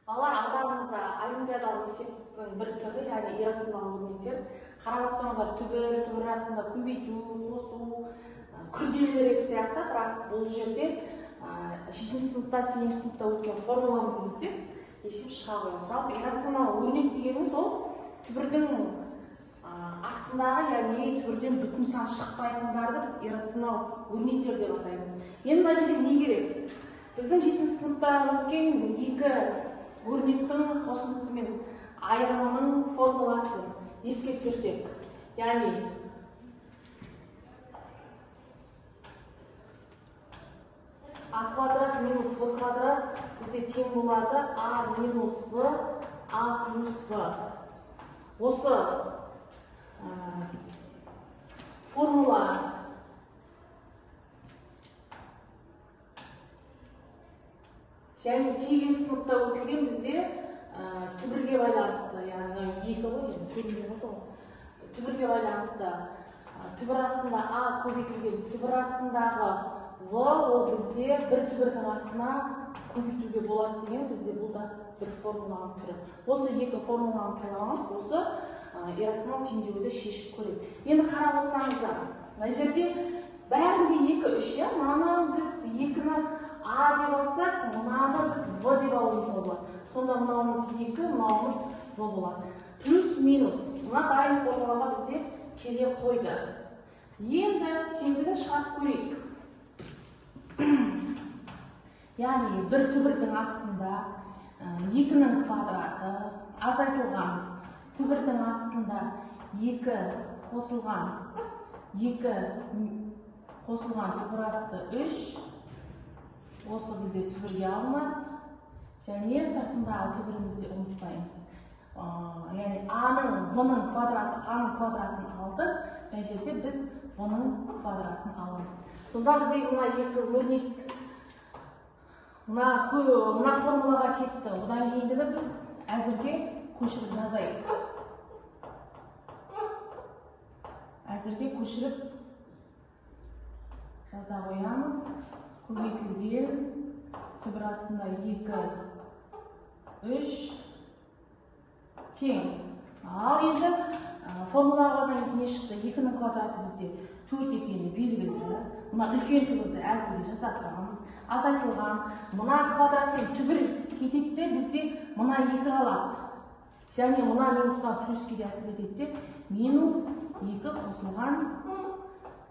Балалар, алдарыңызда олимпиадалық есептің бір түрі, яғни иррационалды өрнектер. Қарап отырсаңыздар, түбір астында көбейту, қосу, күрделірек сияқты, бірақ бұл жерде 7 сыныпта, 8 сыныпта өткен формуламызды білсек, есеп шыға қоямыз. Жалпы иррационалды өрнек дегеніміз ол түбірдің астындағы, яғни түбірден бүтін сан шықпайтындарды біз иррационал өрнектер деп атаймыз. Енді мына жерде не керек? Біздің 7 сыныпта өткен екі өрнектің қосындысы мен айырымының формуласын еске түсірсек, яғни а квадрат минус в квадрат бізде тең болады а минус в, а плюс в. Осы формула және 8 сыныпта өтілген бізде түбірге байланысты, яғни екі ғой, түбірге байланысты. Түбір астында а көбейтілген, түбір астындағы в ол бізде бір түбірдің астына көбейтуге болады деген бізде бұл да бір формуланың түрі. Осы екі формуланы пайдаланып, осы иррационал теңдеуді шешіп көрейік. Енді қарап отырсаңыздар, мына жерде бәрінде 2-3, мынаны біз 2-ні а деп алсақ, мынаны біз в деп алуымыз болады. Сонда мынауымыз 2, мынауымыз в болады. Плюс минус. Мына дайын формулаға бізде келе қойды. Енді теңдігін шығарып көрейік. Яғни бір түбірдің астында 2-нің квадраты азайтылған, түбірдің астында 2 қосылған, 2 қосылған түбір асты 3, осы бізде түбірге алынады, және сыртындағы түбірімізде ұмытпаймыз. Яғни А-ның, В-ның квадратын, А-ның квадратын алдық, мына жерде біз В-ның квадратын аламыз. Сонда бізде мына екі өрнек мына формулаға кетті. Одан кейіндігі біз әзірге көшіріп жазайық. Әзірге көшіріп жаза қоямыз. Көбейтілген, түбір астында 2, 3 тең. Ал енді формулаға не шықты? 2-нің квадраты бізде 4 екені белгілі. Мына үлкен түбірді әзірге жасатқанымыз. Азайтылған. Мына квадратпен түбір кететті, бізде мына 2 қалады. Және мына минусқа плюске де әсер ететті. Минус 2 қосылған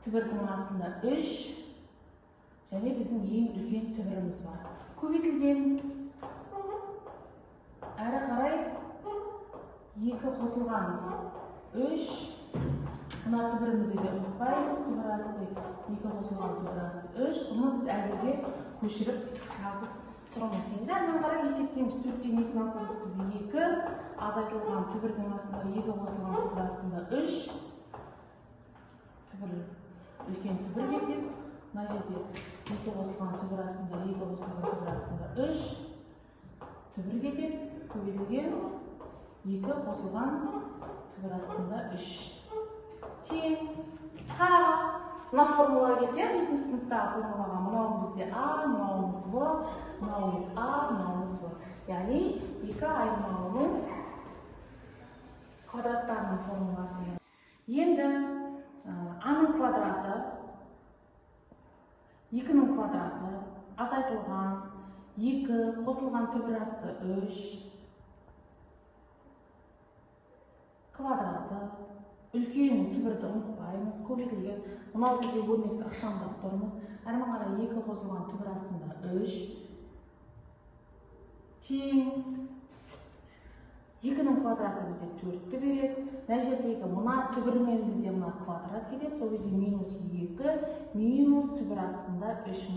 түбірдің астында 3. Және біздің ең үлкен түбіріміз бар. Көбейтілген. Әрі қарай 2 қосылған 3. Мына түбірімізді де ұмытпаймыз. Түбір асты 2 қосылған түбір асты 3. Бұны біз әзірге көшіріп жазып тұрмыз. Енді әрмен қарай есептейміз. 4-тен 2-ні алсақ біз 2. Азайтылған түбірдің астында 2 қосылған түбір астында 3. Үлкен түбір кетеді. Мына жерде 2 қосылған түбір астында 2 қосылған түбір астында 3. Түбір кетеді. Көбейтілген 2 қосылған түбір астында 3. Тең. Тағы мына формулаға келді. 7 сыныптағы формулаға мынауымыз бізде А, мынауымыз В, мынауымыз А, мынауымыз В. Яғни 2 айырмалының квадраттарының формуласы. Енді А-ның квадраты, 2-нің квадраты, азайтылған, 2 қосылған түбір асты 3, квадраты, үлкен түбірді ұмытпаймыз, көбейтілген. Мынау бізде өрнекті ықшамдап тұрмыз. Әрмен қарай 2 қосылған түбір астында 3, тең. 2-нің квадраты бізде 4-ті береді. Мына жердегі мына түбірмен бізде мына квадрат кетеді. Сол кезде минус 2, минус түбір астында 3.